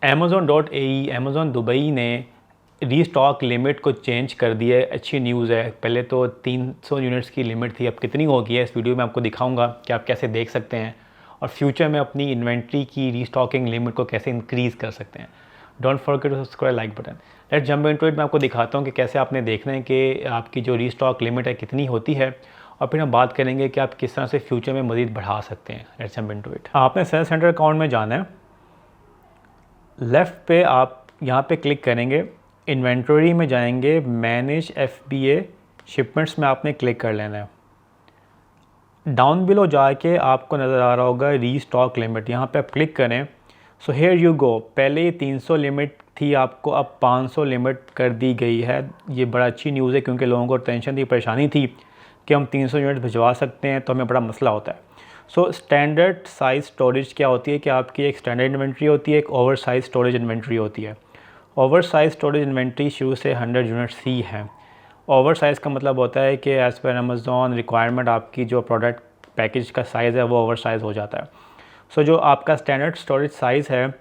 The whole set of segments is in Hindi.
Amazon.ae अमेज़ॉन दुबई ने रीस्टॉक लिमिट को चेंज कर दिया है। अच्छी न्यूज़ है। पहले तो 300 यूनिट्स की लिमिट थी, अब कितनी होगी है इस वीडियो में आपको दिखाऊंगा कि आप कैसे देख सकते हैं और फ्यूचर में अपनी इन्वेंट्री की रीस्टॉकिंग लिमिट को कैसे इंक्रीज़ कर सकते हैं। Don't forget to subscribe, like button. Let's jump into it. मैं आपको दिखाता हूँ कि कैसे आपने देखना है कि आपकी जो रीस्टॉक लिमिट है कितनी होती है और फिर हम बात करेंगे कि आप किस तरह से फ्यूचर में मज़ीद बढ़ा सकते हैं। Let's jump into it. आपने सेल सेंटर अकाउंट में जाना है। लेफ़्ट पे आप यहाँ पे क्लिक करेंगे, इन्वेंटरी में जाएंगे, मैनेज FBA शिपमेंट्स में आपने क्लिक कर लेना है। डाउन बिलो जाके आपको नज़र आ रहा होगा रीस्टॉक लिमिट, यहाँ पे आप क्लिक करें। So here you go. पहले 300 लिमिट थी, आपको अब 500 लिमिट कर दी गई है। ये बड़ा अच्छी न्यूज़ है क्योंकि लोगों को टेंशन थी, परेशानी थी कि हम 300 यूनिट भिजवा सकते हैं तो हमें बड़ा मसला होता है। सो स्टैंडर्ड साइज़ स्टोरेज क्या होती है कि आपकी एक स्टैंडर्ड इन्वेंट्री होती है, एक ओवर साइज़ स्टोरेज इन्वेंट्री होती है। ओवर साइज़ स्टोरेज इन्वेंट्री शुरू से 100 यूनिट्स ही हैं। ओवर साइज़ का मतलब होता है कि एज़ पर अमेज़ॉन रिक्वायरमेंट आपकी जो प्रोडक्ट पैकेज का साइज़ है वो ओवर साइज़ हो जाता है। सो जो आपका स्टैंडर्ड स्टोरेज साइज़ है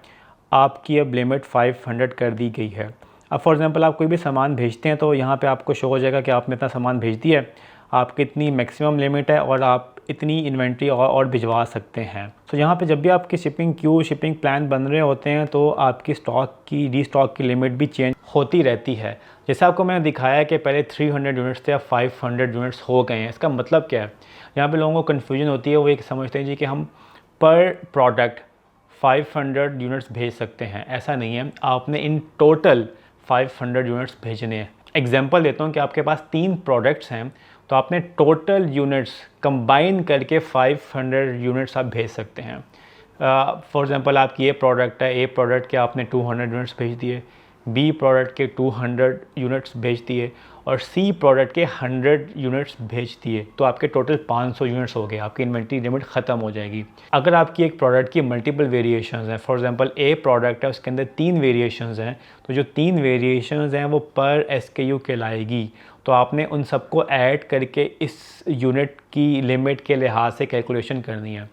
आपकी अब लिमिट 500 कर दी गई है। अब फॉर एग्जांपल आप कोई भी सामान भेजते हैं तो यहाँ पे आपको शो हो जाएगा कि आपने इतना सामान भेज दिया है, आपकी इतनी मैक्सिमम लिमिट है और आप इतनी इन्वेंट्री और भिजवा सकते हैं। तो यहाँ पे जब भी आपकी शिपिंग प्लान बन रहे होते हैं तो आपकी रीस्टॉक की लिमिट भी चेंज होती रहती है। जैसे आपको मैंने दिखाया कि पहले 300 यूनिट्स थे, अब 500 यूनिट्स हो गए हैं। इसका मतलब क्या है, यहाँ पे लोगों को कन्फ्यूजन होती है, वो एक समझते हैं जी कि हम पर प्रोडक्ट 500 यूनिट्स भेज सकते हैं। ऐसा नहीं है, आपने इन टोटल 500 यूनिट्स भेजने हैं। एग्जांपल देता हूँ कि आपके पास 3 प्रोडक्ट्स हैं तो आपने टोटल यूनिट्स कंबाइन करके 500 यूनिट्स आप भेज सकते हैं। फॉर एग्जांपल आपकी ये प्रोडक्ट है, ए प्रोडक्ट के आपने 200 यूनिट्स भेज दिए, बी प्रोडक्ट के 200 यूनिट्स भेज दिए और सी प्रोडक्ट के 100 यूनिट्स भेज दिए, तो आपके टोटल 500 यूनिट्स हो गए। आपकी इन्वेंट्री लिमिट ख़त्म हो जाएगी। अगर आपकी एक प्रोडक्ट की मल्टीपल वेरिएशंस हैं, फॉर एग्जांपल ए प्रोडक्ट है उसके अंदर 3 वेरिएशंस हैं, तो जो 3 वेरिएशंस हैं वो पर SKU कहलाएगी। तो आपने उन सबको ऐड करके इस यूनिट की लिमिट के लिहाज से कैलकुलेशन करनी है।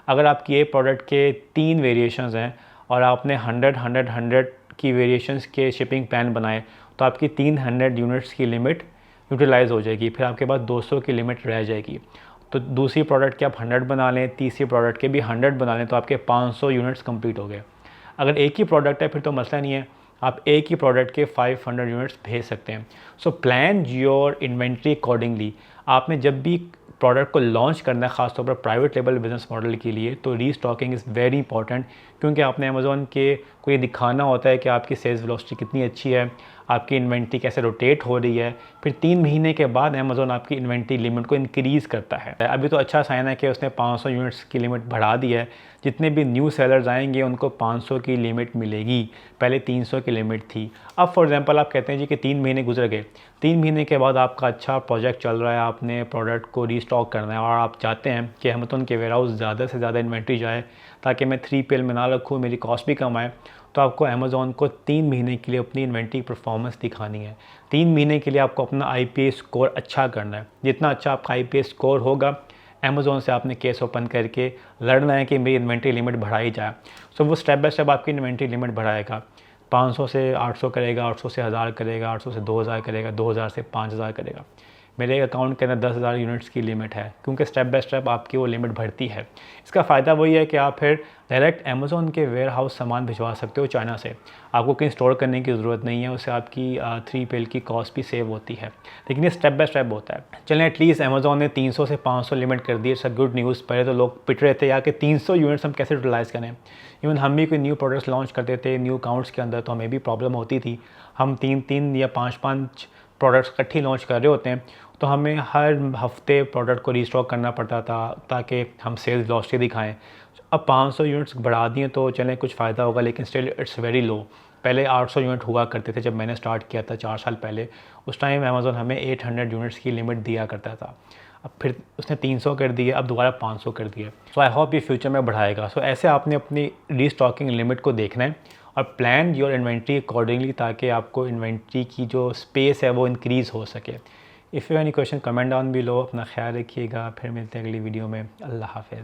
अगर आपकी ए प्रोडक्ट के 3 वेरिएशंस हैं और आपने 100 की वेरिएशंस के शिपिंग प्लान बनाए तो आपकी 300 यूनिट्स की लिमिट यूटिलाइज़ हो जाएगी। फिर आपके पास 200 की लिमिट रह जाएगी। तो दूसरी प्रोडक्ट के आप 100 बना लें, तीसरी प्रोडक्ट के भी 100 बना लें तो आपके 500 यूनिट्स कंप्लीट हो गए। अगर एक ही प्रोडक्ट है फिर तो मसला नहीं है, आप एक ही प्रोडक्ट के 500 यूनिट्स भेज सकते हैं। So plan your inventory accordingly. आपने जब भी प्रोडक्ट को लॉन्च करना है, ख़ासतौर पर प्राइवेट लेवल बिजनेस मॉडल के लिए, तो रीस्टॉकिंग इज़ वेरी इंपॉर्टेंट क्योंकि आपने अमेज़ॉन के को ये दिखाना होता है कि आपकी सेल्स वेलोसिटी कितनी अच्छी है, आपकी इन्वेंट्री कैसे रोटेट हो रही है। फिर 3 महीने के बाद अमेज़ॉन आपकी इन्वेंट्री लिमिट को इंक्रीज़ करता है। अभी तो अच्छा साइन है कि उसने 500 यूनिट्स की लिमिट बढ़ा दी है। जितने भी न्यू सेलर्स आएंगे उनको 500 की लिमिट मिलेगी, पहले 300 की लिमिट थी। अब फॉर एग्जांपल आप कहते हैं जी कि 3 महीने गुजर गए, 3 महीने के बाद आपका अच्छा प्रोजेक्ट चल रहा है, आपने प्रोडक्ट को रीस्टॉक करना है और आप चाहते हैं कि अमेज़ॉन के वेयर हाउस ज़्यादा से ज़्यादा इन्वेंट्री जाए ताकि मैं 3PL में ना रखूँ, मेरी कॉस्ट भी कम आए। तो आपको अमेज़ॉन को 3 महीने के लिए अपनी इन्वेंट्री परफॉर्मेंस दिखानी है। 3 महीने के लिए आपको अपना IPA स्कोर अच्छा करना है। जितना अच्छा आपका IPA स्कोर होगा, अमेज़ॉन से आपने केस ओपन करके लड़ना है कि मेरी इन्वेंट्री लिमिट बढ़ाई जाए। सो वो स्टेप बाय स्टेप आपकी इन्वेंट्री लिमिट बढ़ाएगा। 500 से 800 करेगा, 800 से 1000 करेगा, 800 से 2000 करेगा, 2000 से 5000 करेगा। मेरे अकाउंट के अंदर 10,000 यूनिट्स की लिमिट है क्योंकि स्टेप बाय स्टेप आपकी वो लिमिट बढ़ती है। इसका फ़ायदा वही है कि आप फिर डायरेक्ट अमेज़ॉन के वेयर हाउस सामान भिजवा सकते हो चाइना से। आपको कहीं स्टोर करने की ज़रूरत नहीं है, उससे आपकी 3PL की कॉस्ट भी सेव होती है। लेकिन ये स्टेप बाय स्टेप होता है। चलें, एटलीस्ट अमेज़ॉन ने 300 से 500 लिमिट कर दी, इट्स अ गुड न्यूज़। पहले तो लोग पिट रहे थे या कि 300 यूनिट्स हम कैसे यूटिलाइज़ करें। इवन हम भी कोई न्यू प्रोडक्ट्स लॉन्च करते थे न्यू अकाउंट्स के अंदर तो हमें भी प्रॉब्लम होती थी। हम 3 या 5 प्रोडक्ट्स इकट्ठी लॉन्च कर रहे होते हैं तो हमें हर हफ्ते प्रोडक्ट को रीस्टॉक करना पड़ता था ताकि हम सेल्स वेलोसिटी दिखाएं। अब 500 यूनिट्स बढ़ा दिए तो चलें कुछ फ़ायदा होगा, लेकिन स्टिल इट्स वेरी लो। पहले 800 यूनिट हुआ करते थे जब मैंने स्टार्ट किया था 4 साल पहले। उस टाइम अमेज़ॉन हमें 800 यूनिट्स की लिमिट दिया करता था। अब फिर उसने 300 कर दिए, अब दोबारा 500 कर दिए। सो आई होप ये फ्यूचर में बढ़ाएगा। सो ऐसे आपने अपनी रीस्टॉकिंग लिमिट को देखना है और प्लान योर इन्वेंट्री अकॉर्डिंगली ताकि आपको इन्वेंट्री की जो स्पेस है वो इंक्रीज़ हो सके। If you any question comment down below. अपना ख्याल रखिएगा, फिर मिलते हैं अगली वीडियो में। अल्लाह हाफ़िज़।